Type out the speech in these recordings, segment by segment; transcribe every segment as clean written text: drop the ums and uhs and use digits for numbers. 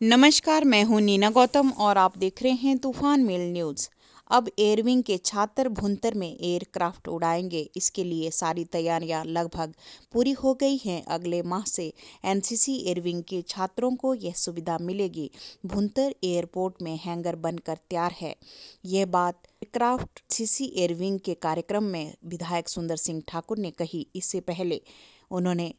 नमस्कार, मैं हूं नीना गौतम और आप देख रहे हैं तूफान मेल न्यूज़। अब एयरविंग के छात्र भुंतर में एयरक्राफ्ट उड़ाएंगे। इसके लिए सारी तैयारियां लगभग पूरी हो गई हैं। अगले माह से एनसीसी एयरविंग के छात्रों को यह सुविधा मिलेगी। भुंतर एयरपोर्ट में हैंगर बनकर तैयार है। यह बात एयरक्राफ्ट एनसीसी एयरविंग के कार्यक्रम में विधायक सुंदर सिंह ठाकुर ने कही। इससे पहले उन्होंने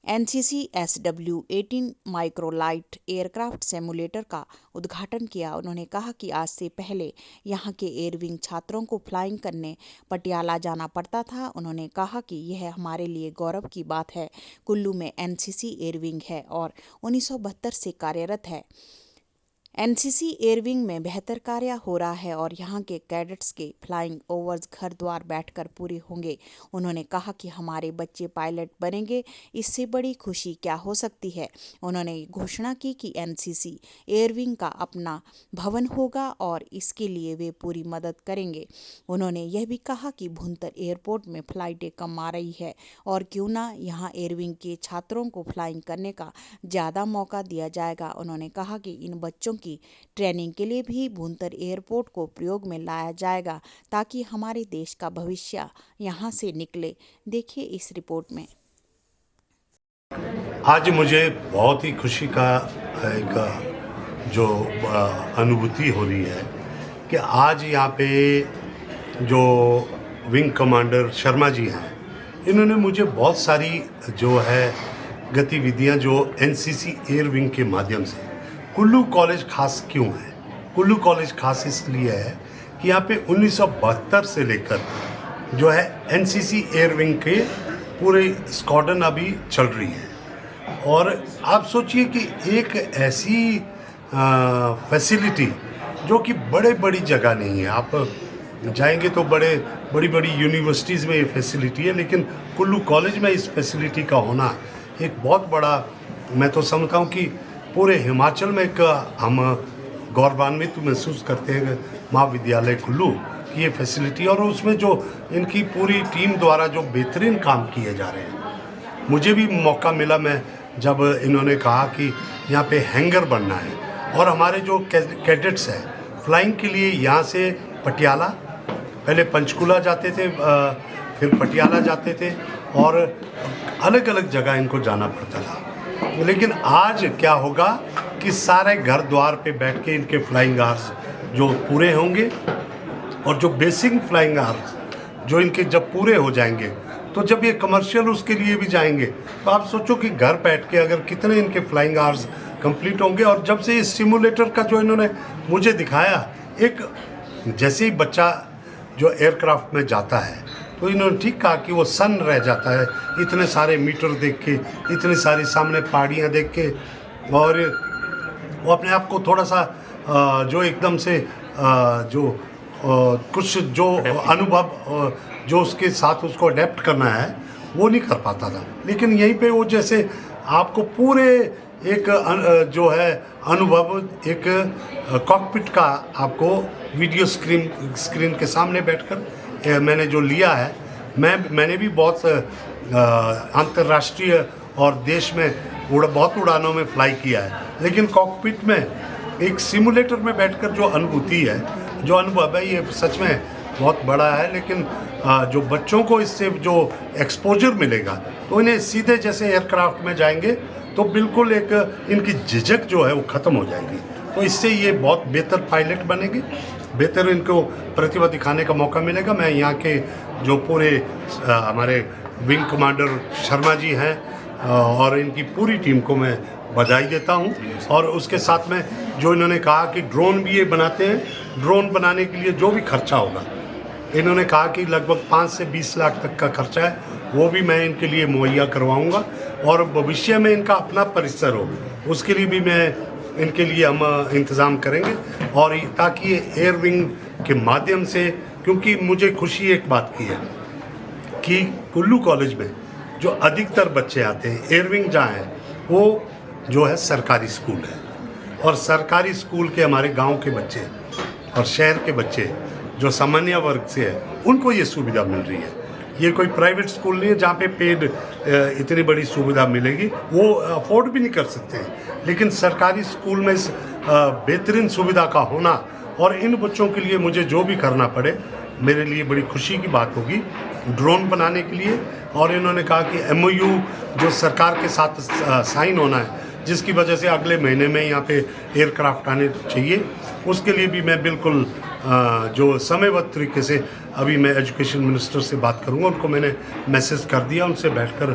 NCC SW-18 microlight aircraft simulator का उद्घाटन किया। उन्होंने कहा कि आज से पहले यहां के एयरविंग छात्रों को फ्लाइंग करने पटियाला जाना पड़ता था। उन्होंने कहा कि यह हमारे लिए गौरव की बात है। कुल्लू में एनसीसी एयरविंग है और 1972 से कार्यरत है। एनसीसी एयरविंग में बेहतर कार्य हो रहा है और यहाँ के कैडेट्स के फ्लाइंग ओवर्स घर द्वार बैठकर पूरे होंगे। उन्होंने कहा कि हमारे बच्चे पायलट बनेंगे, इससे बड़ी खुशी क्या हो सकती है। उन्होंने घोषणा की कि एनसीसी एयरविंग का अपना भवन होगा और इसके लिए वे पूरी मदद करेंगे। उन्होंने यह भी कहा कि भुंतर एयरपोर्ट में फ़्लाइटें कम आ रही है और क्यों ना यहाँ एयरविंग के छात्रों को फ्लाइंग करने का ज़्यादा मौका दिया जाएगा। उन्होंने कहा कि इन बच्चों की ट्रेनिंग के लिए भी भुंतर एयरपोर्ट को प्रयोग में लाया जाएगा ताकि हमारे देश का भविष्य यहाँ से निकले। देखिए इस रिपोर्ट में। आज मुझे बहुत ही खुशी का एक जो अनुभूति हो रही है कि आज यहाँ पे जो विंग कमांडर शर्मा जी हैं, इन्होंने मुझे बहुत सारी जो है गतिविधियाँ जो एनसीसी एयर विंग के माध्यम से कुल्लू कॉलेज खास क्यों है। कुल्लू कॉलेज खास इसलिए है कि यहाँ पे 1972 से लेकर जो है एनसीसी एयर विंग के पूरे स्क्वाड्रन अभी चल रही है। और आप सोचिए कि एक ऐसी फैसिलिटी जो कि बड़ी जगह नहीं है। आप जाएंगे तो बड़ी यूनिवर्सिटीज़ में ये फैसिलिटी है, लेकिन कुल्लू कॉलेज में इस फैसिलिटी का होना एक बहुत बड़ा, मैं तो समझता हूँ कि पूरे हिमाचल में एक हम गौरवान्वित महसूस करते हैं महाविद्यालय कुल्लू की ये फैसिलिटी और उसमें जो इनकी पूरी टीम द्वारा जो बेहतरीन काम किए जा रहे हैं। मुझे भी मौका मिला, मैं जब इन्होंने कहा कि यहाँ पे हैंगर बनना है और हमारे जो कैडेट्स हैं फ्लाइंग के लिए यहाँ से पटियाला, पहले पंचकुला जाते थे, फिर पटियाला जाते थे और अलग अलग जगह इनको जाना पड़ता था। लेकिन आज क्या होगा कि सारे घर द्वार पे बैठ के इनके फ्लाइंग आवर्स जो पूरे होंगे और जो बेसिक फ्लाइंग आवर्स जो इनके जब पूरे हो जाएंगे तो जब ये कमर्शियल उसके लिए भी जाएंगे तो आप सोचो कि घर बैठ के अगर कितने इनके फ्लाइंग आवर्स कंप्लीट होंगे। और जब से इस सिमुलेटर का जो इन्होंने मुझे दिखाया, एक जैसे ही बच्चा जो एयरक्राफ्ट में जाता है तो इन्होंने ठीक कहा कि वो सन रह जाता है इतने सारे मीटर देख के, इतनी सारी सामने पहाड़ियाँ देख के, और वो अपने आप को थोड़ा सा जो एकदम से कुछ जो अनुभव जो उसके साथ उसको अडेप्ट करना है वो नहीं कर पाता था। लेकिन यहीं पे वो जैसे आपको पूरे एक जो है अनुभव एक कॉकपिट का आपको वीडियो स्क्रीन के सामने बैठकर मैंने जो लिया है, मैंने भी बहुत अंतर्राष्ट्रीय और देश में बहुत उड़ानों में फ्लाई किया है, लेकिन कॉकपिट में एक सिमुलेटर में बैठकर जो अनुभूति है, जो अनुभव है, ये सच में बहुत बड़ा है। लेकिन जो बच्चों को इससे जो एक्सपोजर मिलेगा तो इन्हें सीधे जैसे एयरक्राफ्ट में जाएंगे तो बिल्कुल एक इनकी झिझक जो है वो ख़त्म हो जाएगी। तो इससे ये बहुत बेहतर पायलट बनेंगे, बेहतर इनको प्रतिभा दिखाने का मौका मिलेगा। मैं यहाँ के जो पूरे हमारे विंग कमांडर शर्मा जी हैं और इनकी पूरी टीम को मैं बधाई देता हूँ। और उसके साथ में जो इन्होंने कहा कि ड्रोन भी ये बनाते हैं, ड्रोन बनाने के लिए जो भी खर्चा होगा, इन्होंने कहा कि लगभग 5 से 20 लाख तक का खर्चा है, वो भी मैं इनके लिए मुहैया करवाऊँगा। और भविष्य में इनका अपना परिसर हो उसके लिए भी मैं इनके लिए हम इंतज़ाम करेंगे। और ताकि ये एयर विंग के माध्यम से, क्योंकि मुझे खुशी एक बात की है कि कुल्लू कॉलेज में जो अधिकतर बच्चे आते हैं एयर विंग जहाँ है वो जो है सरकारी स्कूल है, और सरकारी स्कूल के हमारे गांव के बच्चे और शहर के बच्चे जो सामान्य वर्ग से है उनको ये सुविधा मिल रही है। ये कोई प्राइवेट स्कूल नहीं है जहाँ पे पेड इतनी बड़ी सुविधा मिलेगी, वो अफोर्ड भी नहीं कर सकते। लेकिन सरकारी स्कूल में इस बेहतरीन सुविधा का होना और इन बच्चों के लिए मुझे जो भी करना पड़े, मेरे लिए बड़ी खुशी की बात होगी ड्रोन बनाने के लिए। और इन्होंने कहा कि MOU जो सरकार के साथ साइन होना है, जिसकी वजह से अगले महीने में यहाँ पे एयरक्राफ्ट आने चाहिए, उसके लिए भी मैं बिल्कुल जो समयबद्ध तरीके से अभी मैं एजुकेशन मिनिस्टर से बात करूँगा, उनको मैंने मैसेज कर दिया, उनसे बैठकर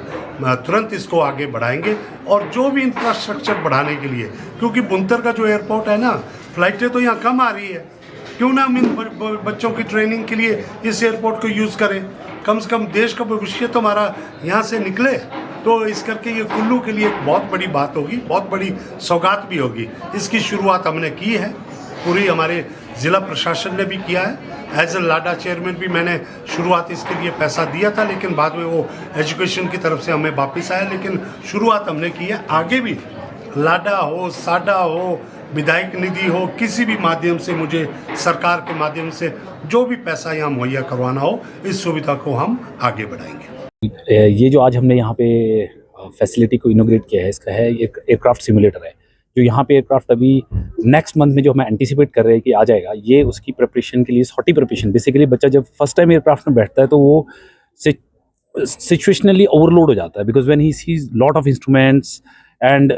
तुरंत इसको आगे बढ़ाएंगे। और जो भी इंफ्रास्ट्रक्चर बढ़ाने के लिए, क्योंकि बुनतर का जो एयरपोर्ट है ना, फ्लाइटें तो यहाँ कम आ रही है, क्यों ना हम इन बच्चों की ट्रेनिंग के लिए इस एयरपोर्ट को यूज़ करें। कम से कम देश का भविष्य तो हमारा यहाँ से निकले, तो इस करके ये कुल्लू के लिए एक बहुत बड़ी बात होगी, बहुत बड़ी सौगात भी होगी। इसकी शुरुआत हमने की है, पूरी हमारे ज़िला प्रशासन ने भी किया है। एज ए लाडा चेयरमैन भी मैंने शुरुआत इसके लिए पैसा दिया था, लेकिन बाद में वो एजुकेशन की तरफ से हमें वापस आया, लेकिन शुरुआत हमने की है। आगे भी लाडा हो, साडा हो, विधायक निधि हो, किसी भी माध्यम से मुझे सरकार के माध्यम से जो भी पैसा यहाँ मुहैया करवाना हो, इस सुविधा को हम आगे बढ़ाएंगे। ये जो आज हमने यहाँ पे फैसिलिटी को इनोग्रेट किया है, इसका है एक एयरक्राफ्ट सिमुलेटर है। जो यहाँ पे एयरक्राफ्ट अभी नेक्स्ट मंथ में जो हम एंटिसिपेट कर रहे हैं कि आ जाएगा, ये उसकी प्रिपरेशन के लिए, सॉर्टी प्रिपरेशन। बेसिकली बच्चा जब फर्स्ट टाइम एयरक्राफ्ट में बैठता है तो वो सिचुएशनली ओवरलोड हो जाता है, because when he sees lot of instruments and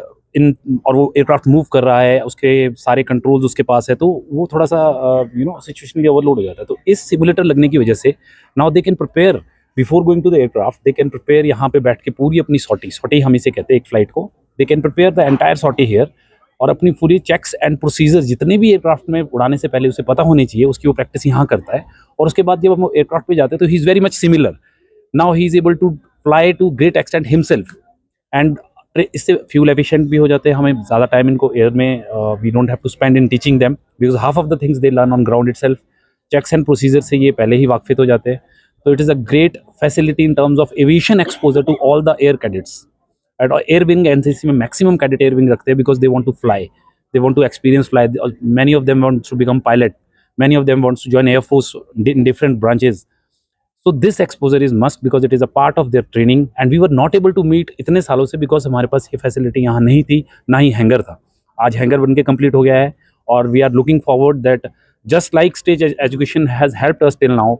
और वो एयरक्राफ्ट मूव कर रहा है, उसके सारे कंट्रोल्स उसके पास है, तो वो थोड़ा सा सिचुएशनली ओवरलोड हो जाता है। तो इस सिमुलेटर लगने की वजह से now they can prepare before going to the aircraft, they can prepare यहाँ पे बैठ के पूरी अपनी सॉर्टी हम इसे कहते हैं एक फ्लाइट को, they can prepare the entire sortie here, और अपनी पूरी चेक्स एंड प्रोसीजर जितने भी एयरक्राफ्ट में उड़ाने से पहले उसे पता होनी चाहिए, उसकी वो प्रैक्टिस यहाँ करता है। और उसके बाद जब हम एयरक्राफ्ट पे जाते हैं तो he is very much similar, now he is able to fly to great extent himself, and इससे फ्यूल एफिशिएंट भी हो जाते हैं। हमें ज़्यादा टाइम इनको एयर में we don't have to spend in teaching them, because half of the things they learn on ground itself. Checks and procedure से ये पहले ही वाकिफ हो जाते हैं। तो it is a great facility in terms of aviation exposure to all the air cadets. At air wing NCC में मैक्सिमम कैडेट एयर विंग रखते हैं, because they want to fly, they want to experience fly. Many of them want to become pilot, many of them want to join air force in different branches. So this exposure is must, because it is a part of their training, and we were not able to meet इतने सालों से because हमारे पास ये facility यहाँ नहीं थी, ना ही hanger था। आज हैंगर बनके कंप्लीट हो गया है, और we are looking forward that just like state education has helped us till now,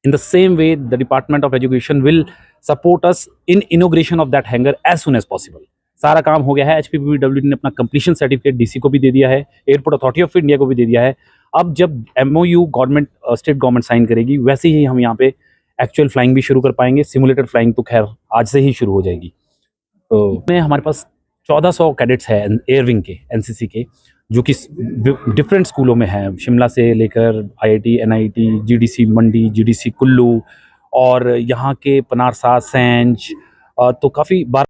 in the same way the Department of Education will support us in inauguration of that hangar as soon as possible. सारा काम हो गया है। HPPWD ने अपना completion certificate DC को भी दे दिया है, एयरपोर्ट अथॉरिटी ऑफ इंडिया को भी दे दिया है। अब जब MOU government state government sign करेगी, वैसे ही हम यहाँ पे एक्चुअल फ्लाइंग भी शुरू कर पाएंगे। सिमुलेटेड फ्लाइंग तो खैर आज से ही शुरू हो जाएगी। तो में हमारे पास 1400 कैडेट्स हैं एयर विंग के, NCC के, जो कि डिफरेंट स्कूलों में हैं, शिमला से लेकर IIT, NIT, GDC मंडी, GDC कुल्लू, और यहाँ के पनारसा, सैंज, तो काफ़ी बार